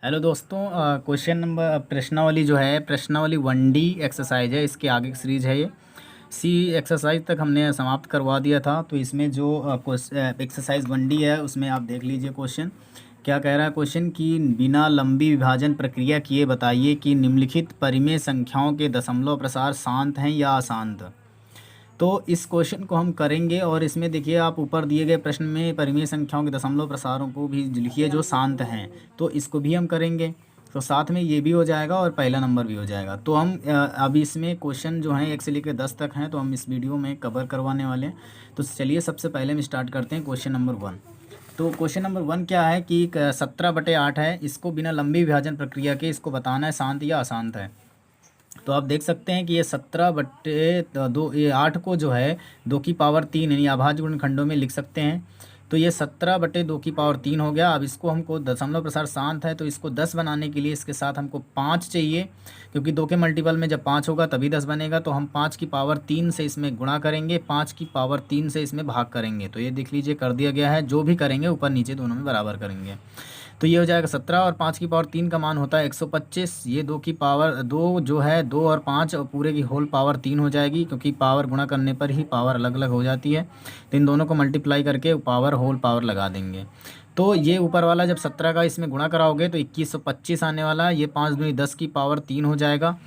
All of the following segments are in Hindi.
हेलो दोस्तों, क्वेश्चन नंबर प्रश्नावली जो है प्रश्नावली 1D एक्सरसाइज है। इसके आगे की सीरीज है ये। सी एक्सरसाइज तक हमने समाप्त करवा दिया था। तो इसमें जो एक्सरसाइज 1D है उसमें आप देख लीजिए क्वेश्चन क्या कह रहा है। क्वेश्चन की बिना लंबी विभाजन प्रक्रिया किए बताइए कि निम्नलिखित परिमेय संख्याओं के दशमलव प्रसार शांत हैं या अशांत। तो इस क्वेश्चन को हम करेंगे और इसमें देखिए आप ऊपर दिए गए प्रश्न में परिमेय संख्याओं के दशमलव प्रसारों को भी लिखिए जो शांत हैं। तो इसको भी हम करेंगे, तो साथ में ये भी हो जाएगा और पहला नंबर भी हो जाएगा। तो हम अभी इसमें क्वेश्चन जो हैं 1 से लेकर 10 तक हैं, तो हम इस वीडियो में कवर करवाने वाले हैं। तो चलिए सबसे पहले हम स्टार्ट करते हैं क्वेश्चन नंबर 1। तो क्वेश्चन नंबर 1 क्या है कि 17/8 है, इसको बिना लंबी विभाजन प्रक्रिया के इसको बताना है शांत या अशांत है। तो आप देख सकते हैं कि ये 17/2, ये 8 को जो है 2 की पावर 3 यानी अभाज्य गुणनखंडों में लिख सकते हैं। तो ये 17/2 की पावर 3 हो गया। अब इसको हमको दशमलव प्रसार शांत है, तो इसको 10 बनाने के लिए इसके साथ हमको 5 चाहिए, क्योंकि 2 के मल्टीपल में जब 5 होगा तभी 10 बनेगा। तो हम 5 की पावर 3 से इसमें गुणा करेंगे, 5 की पावर 3 से इसमें भाग करेंगे। तो ये देख लीजिए कर दिया गया है। जो भी करेंगे ऊपर नीचे दोनों में बराबर करेंगे। तो ये हो जाएगा 17 और 5 की पावर 3 का मान होता है 125। ये 2 की पावर 2 जो है 2 और 5 और पूरे की होल पावर 3 हो जाएगी, क्योंकि पावर गुणा करने पर ही पावर अलग अलग हो जाती है। तो इन दोनों को मल्टीप्लाई करके पावर होल पावर लगा देंगे। तो ये ऊपर वाला जब 17 का इसमें गुणा कराओगे तो 2125 आने वाला है। ये 5 दूनी 10 की पावर 3 हो जाएगा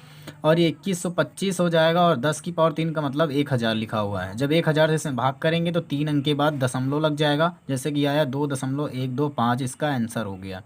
और ये 2125 हो जाएगा। और 10 की पावर 3 का मतलब 1000 लिखा हुआ है। जब 1000 से इसमें भाग करेंगे तो 3 अंक के बाद दशमलव लग जाएगा, जैसे कि आया 2.125। इसका आंसर हो गया।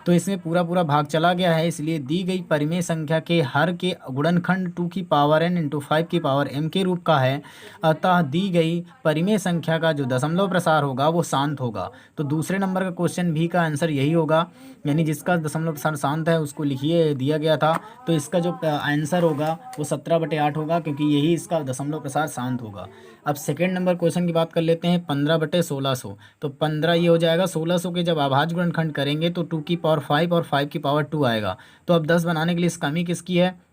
तो इसमें पूरा पूरा भाग चला गया है, इसलिए दी गई परिमेय संख्या के हर के गुणनखंड 2 की पावर n इंटू 5 की पावर m के रूप का है। अतः दी गई परिमेय संख्या का जो दशमलव प्रसार होगा वो शांत होगा। तो दूसरे नंबर का क्वेश्चन भी का आंसर यही होगा, यानी जिसका दशमलव प्रसार शांत है उसको लिखिए, दिया गया था। तो इसका जो आंसर होगा वो 17/8 होगा, क्योंकि यही इसका दशमलव प्रसार शांत होगा। अब सेकेंड नंबर क्वेश्चन की बात कर लेते हैं, 15/1600। तो 15 ये हो जाएगा। 1600 के जब अभाज्य गुणनखंड करेंगे तो 2 की पावर 5 और 5 की पावर 2 आएगा। तो अब 10 बनाने के लिए इस कमी किसकी है,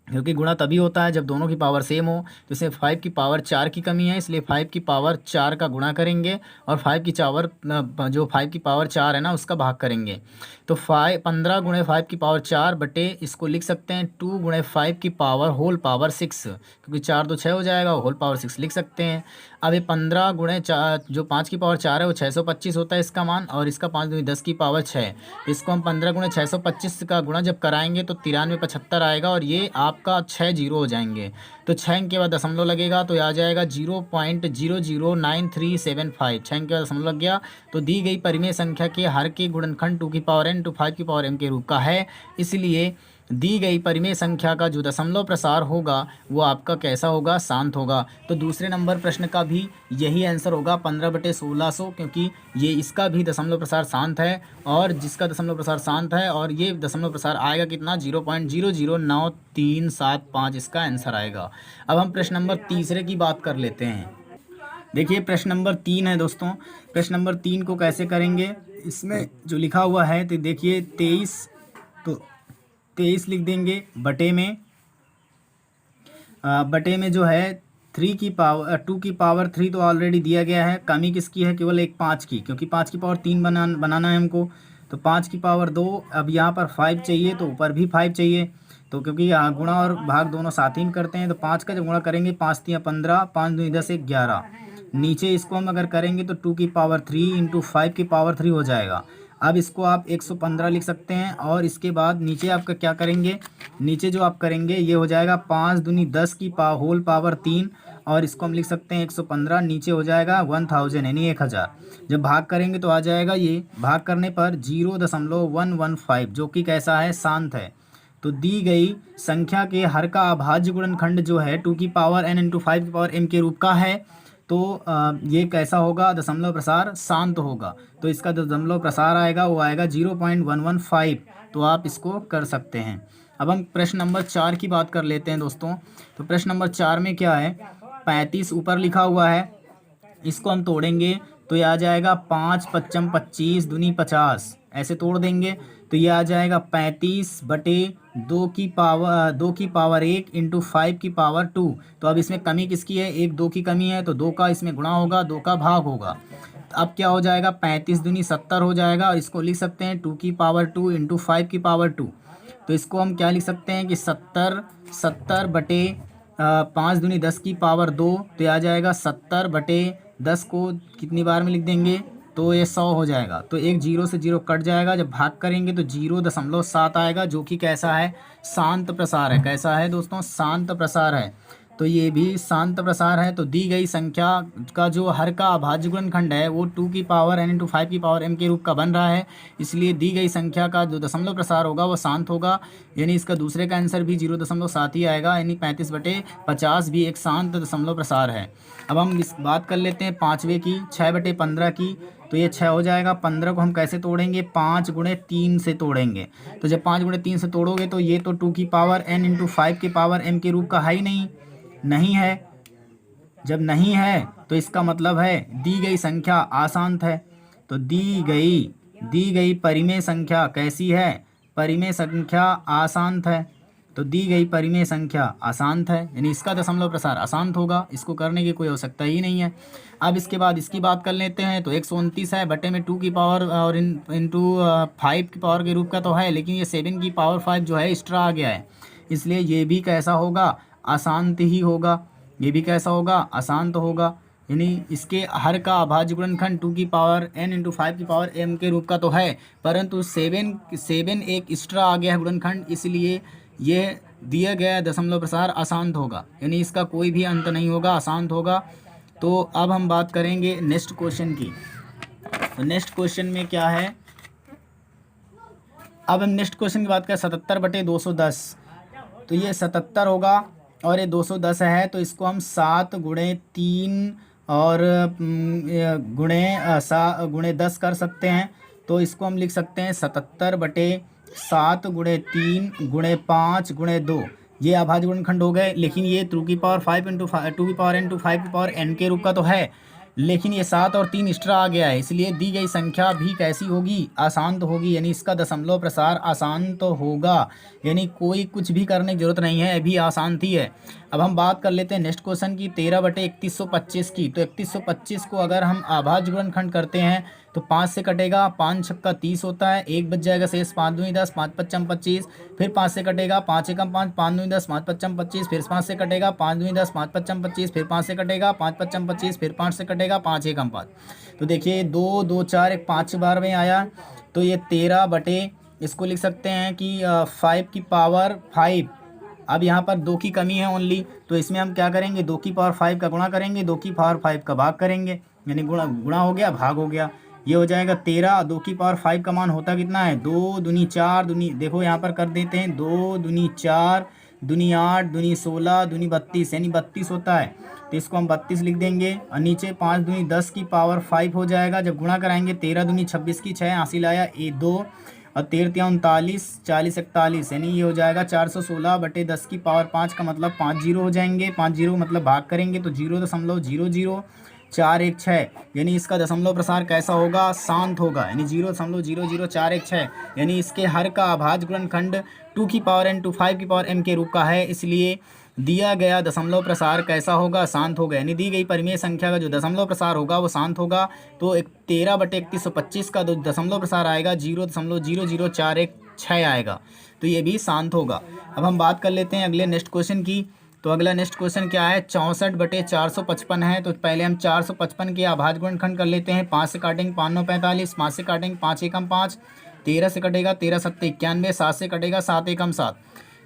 क्योंकि गुणा तभी होता है जब दोनों की पावर सेम हो। तो इसमें 5 की पावर 4 की कमी है, इसलिए 5 की पावर 4 का गुणा करेंगे और 5 की पावर 4 है ना उसका भाग करेंगे। तो 15 गुणे 5 की पावर 4 बटे इसको लिख सकते हैं 2 गुणे 5 की पावर होल पावर 6, क्योंकि 4 तो 6 हो जाएगा, होल पावर 6 लिख सकते हैं। अब ये 15 गुणे 4, जो 5 की पावर 4 है वो 625 होता है इसका मान, और इसका 5 दूनी 10 की पावर 6। इसको हम 15 गुणे 625 का गुणा जब कराएंगे तो 9375 आएगा, और ये आपका 6 जीरो हो जाएंगे। तो 6 के बाद दशमलव लगेगा तो आ जाएगा 0.009375। 6 के बाद दशमलव लग गया। तो दी गई परिमेय संख्या के हर के गुणनखंड 2 की पावर n टू 5 की पावर m के रूप का है, इसलिए दी गई परिमेय संख्या का जो दशमलव प्रसार होगा वो आपका कैसा होगा, शांत होगा। तो दूसरे नंबर प्रश्न का भी यही आंसर होगा 15/1600, क्योंकि ये इसका भी दशमलव प्रसार शांत है, और जिसका दशमलव प्रसार शांत है और ये दशमलव प्रसार आएगा कितना, 0.009375 इसका आंसर आएगा। अब हम प्रश्न नंबर तीसरे की बात कर लेते हैं। देखिए प्रश्न नंबर 3 है दोस्तों। प्रश्न नंबर 3 को कैसे करेंगे, इसमें जो लिखा हुआ है तो देखिए 23, तो 23 लिख देंगे बटे में जो है 2 की पावर 3 तो ऑलरेडी दिया गया है। कमी किसकी है, केवल एक 5 की, क्योंकि 5 की पावर 3 बनाना है हमको। तो 5 की पावर 2, अब यहाँ पर 5 चाहिए तो ऊपर भी 5 चाहिए। तो क्योंकि यहाँ गुणा और भाग दोनों साथ ही में करते हैं, तो 5 का जब गुणा करेंगे 5×3 = 15, 5×2 = 10, 11। नीचे इसको हम अगर करेंगे तो 2 की पावर 3 इंटू 5 की पावर 3 हो जाएगा। अब इसको आप 115 लिख सकते हैं, और इसके बाद नीचे आपका क्या करेंगे, नीचे जो आप करेंगे ये हो जाएगा 5 दूनी 10 की होल पावर 3, और इसको हम लिख सकते हैं 115। नीचे हो जाएगा 1000 यानी 1000। जब भाग करेंगे तो आ जाएगा, ये भाग करने पर 0.115, जो कि कैसा है, शांत है। तो दी गई संख्या के हर का अभाज्य गुणनखंड जो है 2 की पावर n इंटू 5 की पावर m के रूप का है। तो ये कैसा होगा, दशमलव प्रसार शांत होगा। तो इसका दशमलव प्रसार आएगा वो आएगा 0.115। तो आप इसको कर सकते हैं। अब हम प्रश्न नंबर 4 की बात कर लेते हैं दोस्तों। तो प्रश्न नंबर 4 में क्या है, 35 ऊपर लिखा हुआ है, इसको हम तोड़ेंगे तो ये आ जाएगा 5×5 = 25, दूनी 50, ऐसे तोड़ देंगे तो ये आ जाएगा 35/2 की पावर 1 इंटू 5 की पावर 2। तो अब इसमें कमी किसकी है, एक 2 की कमी है, तो 2 का इसमें गुणा होगा, 2 का भाग होगा। अब क्या हो जाएगा, 35 दूनी 70 हो जाएगा, और इसको लिख सकते हैं 2 की पावर 2 इंटू 5 की पावर 2। तो इसको हम क्या लिख सकते हैं कि 70 बटे 5 दूनी 10 की पावर 2, तो ये आ जाएगा 70/10 को कितनी बार में लिख देंगे, तो ये 100 हो जाएगा। तो एक जीरो से जीरो कट जाएगा, जब भाग करेंगे तो 0.7 आएगा, जो कि कैसा है, शांत प्रसार है। कैसा है दोस्तों, शांत प्रसार है। तो ये भी शांत प्रसार है। तो दी गई संख्या का जो हर का अभाज्य गुणनखंड है वो 2 की पावर n इंटू 5 की पावर m के रूप का बन रहा है, इसलिए दी गई संख्या का जो दशमलव प्रसार होगा वो शांत होगा, यानी इसका दूसरे का आंसर भी 0.7 ही आएगा, यानी 35/50 भी एक शांत दशमलव प्रसार है। अब हम इस बात कर लेते हैं पाँचवें की, 6/15 की। तो ये 6 हो जाएगा। 15 को हम कैसे तोड़ेंगे, 5 गुणे 3 से तोड़ेंगे। तो जब 5 गुणे 3 से तोड़ोगे तो ये तो 2 की पावर n इंटू 5 की पावर m के रूप का है ही नहीं है। जब नहीं है तो इसका मतलब है दी गई संख्या अशांत है। तो दी गई परिमेय संख्या कैसी है, परिमेय संख्या अशांत है। तो दी गई परिमेय संख्या अशांत है, यानी इसका दशमलव प्रसार अशांत होगा, इसको करने की कोई आवश्यकता ही नहीं है। अब इसके बाद इसकी बात कर लेते हैं। तो 129 है, बटे में 2 की पावर और इंटू 5 की पावर के रूप का तो है, लेकिन ये 7 की पावर 5 जो है एक्स्ट्रा आ गया है, इसलिए ये भी कैसा होगा, अशांत ही होगा। ये भी कैसा होगा, अशांत होगा, यानी इसके हर का अभाज्य गुणनखंड 2 की पावर n इंटू 5 की पावर m के रूप का तो है, परंतु 7 एक एक्स्ट्रा आ गया है गुणनखंड, इसलिए ये दिया गया दशमलव प्रसार अशांत होगा, यानी इसका कोई भी अंत नहीं होगा, अशांत होगा। तो अब हम बात करेंगे नेक्स्ट क्वेश्चन की। तो नेक्स्ट क्वेश्चन में क्या है, अब हम नेक्स्ट क्वेश्चन की बात करें 77/210। तो ये 77 होगा और ये 210 है, तो इसको हम 7 गुणे 3 और गुणे 10 कर सकते हैं। तो इसको हम लिख सकते हैं 77/7 गुणे 3 गुणे 5 गुणे 2, ये अभाज्य गुणनखंड हो गए। लेकिन ये 2 की पावर 5 इंटू 2 की पावर n इंटू 5 की पावर n के रूप का तो है, लेकिन ये 7 और 3 एक्स्ट्रा आ गया है, इसलिए दी गई संख्या भी कैसी होगी, अशांत होगी, यानी इसका दशमलव प्रसार अशांत होगा, यानी कोई कुछ भी करने की जरूरत नहीं है, अभी अशांत ही है। अब हम बात कर लेते हैं नेक्स्ट क्वेश्चन की, 13/3125 की। तो 3125 को अगर हम अभाज्य गुणनखंड करते हैं तो 5 से कटेगा, 5 छक्का 30 होता है, 1 बच जाएगा शेष, 5 दूनी 10, 5 पच्चम 25, फिर 5 से कटेगा, 5 एकम 5, 5 दूनी 10, 5 पच्चम 25, फिर 5 से कटेगा, 5 दूनी 10, 5 पच्चम 25, फिर 5 से कटेगा, 5 पच्चम 25, फिर 5 से कटेगा, 5 एकम 5। तो देखिए 2 2 4 एक 5 बार में आया, तो ये 13 बटे, इसको लिख सकते हैं कि 5 की पावर 5। अब यहाँ पर 2 की कमी है ओनली, तो इसमें हम क्या करेंगे, 2 की पावर 5 का गुणा करेंगे, 2 की पावर 5 का भाग करेंगे, यानी गुणा हो गया, भाग हो गया, ये हो जाएगा 13। 2 की पावर 5 का मान होता कितना है, 2 दूनी 4 दूनी, देखो यहाँ पर कर देते हैं, 2 दूनी 4 दूनी 8 दूनी 16 दूनी 32, यानी 32 होता है, तो इसको हम 32 लिख देंगे। और नीचे 5 दूनी 10 की पावर 5 हो जाएगा, जब गुणा कराएंगे 13 दूनी 26 की 6 हासिल आया, 2 और 13 39 40 41, यानी ये हो जाएगा 416/10 की पावर 5 का मतलब 5 जीरो हो जाएंगे, 5 जीरो मतलब भाग करेंगे तो 0.00416, यानी इसका दशमलव प्रसार कैसा होगा, शांत होगा, यानी 0.00416, यानी इसके हर का अभाज्य गुणनखंड 2 की पावर n टू 5 की पावर m के रूप का है, इसलिए दिया गया दशमलव प्रसार कैसा होगा, शांत होगा, यानी दी गई परिमेय संख्या का जो दशमलव प्रसार होगा वो शांत होगा। तो 13/3125 का जो दशमलव प्रसार आएगा 0.00416 आएगा, तो ये भी शांत होगा। अब हम बात कर लेते हैं अगले नेक्स्ट क्वेश्चन की। तो अगला नेक्स्ट क्वेश्चन क्या है, 64/455 है। तो पहले हम 455 के अभाज्य गुणनखंड कर लेते हैं। 5 से काटेंगे 5 9 45, 5 से काटेंगे 5 एकम 5, 13 से कटेगा 13 7 91, 7 से कटेगा 7 एकम 7,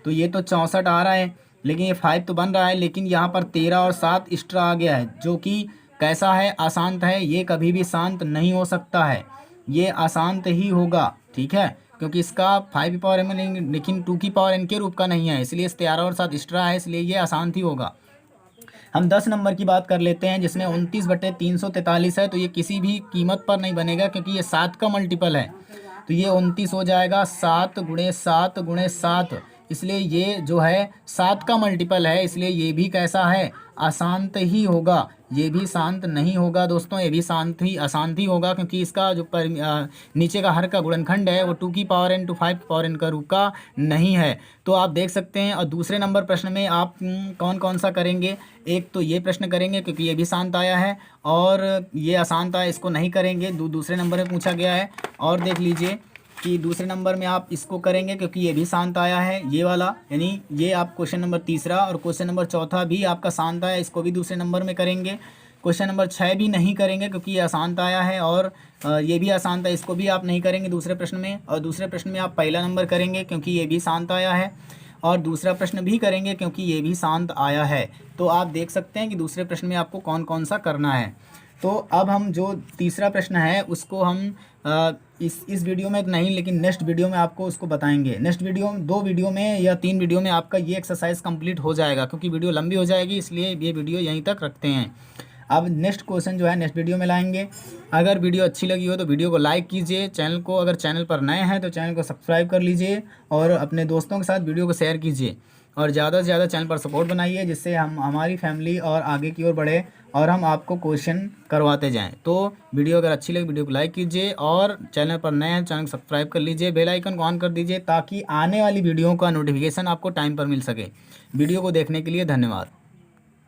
तो ये तो 64 आ रहा है, लेकिन ये 5 तो बन रहा है, लेकिन यहाँ पर 13 और 7 एक्स्ट्रा आ गया है, जो कि कैसा है, अशांत है, ये कभी भी शांत नहीं हो सकता है, ये अशांत ही होगा, ठीक है, क्योंकि इसका 5 की पावर m लेकिन 2 की पावर n के रूप का नहीं है, इसलिए इस 13 और 7 एक्स्ट्रा है, इसलिए ये अशांत ही होगा। हम 10 नंबर की बात कर लेते हैं, जिसमें 29/343 है। तो ये किसी भी कीमत पर नहीं बनेगा, क्योंकि ये 7 का मल्टीपल है, तो ये 29 हो जाएगा, 7 गुणे 7 गुणे 7, इसलिए ये जो है 7 का मल्टीपल है, इसलिए ये भी कैसा है, अशांत ही होगा। ये भी शांत नहीं होगा दोस्तों, ये भी अशांत ही होगा, क्योंकि इसका जो नीचे का हर का गुणनखंड है वो 2 की पावर n to 5 की पावर n का रूप का नहीं है। तो आप देख सकते हैं। और दूसरे नंबर प्रश्न में आप कौन कौन सा करेंगे, एक तो ये प्रश्न करेंगे क्योंकि ये भी शांत आया है, और ये अशांत आया, इसको नहीं करेंगे, दूसरे नंबर में पूछा गया है। और देख लीजिए कि दूसरे नंबर में आप इसको करेंगे क्योंकि ये भी शांत आया है, ये वाला, यानी ये आप क्वेश्चन नंबर तीसरा और क्वेश्चन नंबर चौथा भी आपका शांत आया, इसको भी दूसरे नंबर में करेंगे। क्वेश्चन नंबर 6 भी नहीं करेंगे क्योंकि ये अशांत आया है, और ये भी अशांत है, इसको भी आप नहीं करेंगे दूसरे प्रश्न में। और दूसरे प्रश्न में आप पहला नंबर करेंगे क्योंकि ये भी शांत आया है, और दूसरा प्रश्न भी करेंगे क्योंकि ये भी शांत आया है। तो आप देख सकते हैं कि दूसरे प्रश्न में आपको कौन कौन सा करना है। तो अब हम जो तीसरा प्रश्न है उसको हम इस वीडियो में नहीं, लेकिन नेक्स्ट वीडियो में आपको उसको बताएंगे। नेक्स्ट वीडियो, 2 वीडियो में या 3 वीडियो में आपका ये एक्सरसाइज कंप्लीट हो जाएगा, क्योंकि वीडियो लंबी हो जाएगी, इसलिए ये वीडियो यहीं तक रखते हैं। अब नेक्स्ट क्वेश्चन जो है नेक्स्ट वीडियो में लाएंगे। अगर वीडियो अच्छी लगी हो तो वीडियो को लाइक कीजिए, चैनल को, अगर चैनल पर नए हैं तो चैनल को सब्सक्राइब कर लीजिए, और अपने दोस्तों के साथ वीडियो को शेयर कीजिए, और ज़्यादा से ज़्यादा चैनल पर सपोर्ट बनाइए, जिससे हमारी फैमिली और आगे की ओर बढ़े और हम आपको क्वेश्चन करवाते जाएं। तो वीडियो अगर अच्छी लगी वीडियो को लाइक कीजिए, और चैनल पर नए हैं चैनल को सब्सक्राइब कर लीजिए, बेल आइकन को ऑन कर दीजिए, ताकि आने वाली वीडियो का नोटिफिकेशन आपको टाइम पर मिल सके। वीडियो को देखने के लिए धन्यवाद।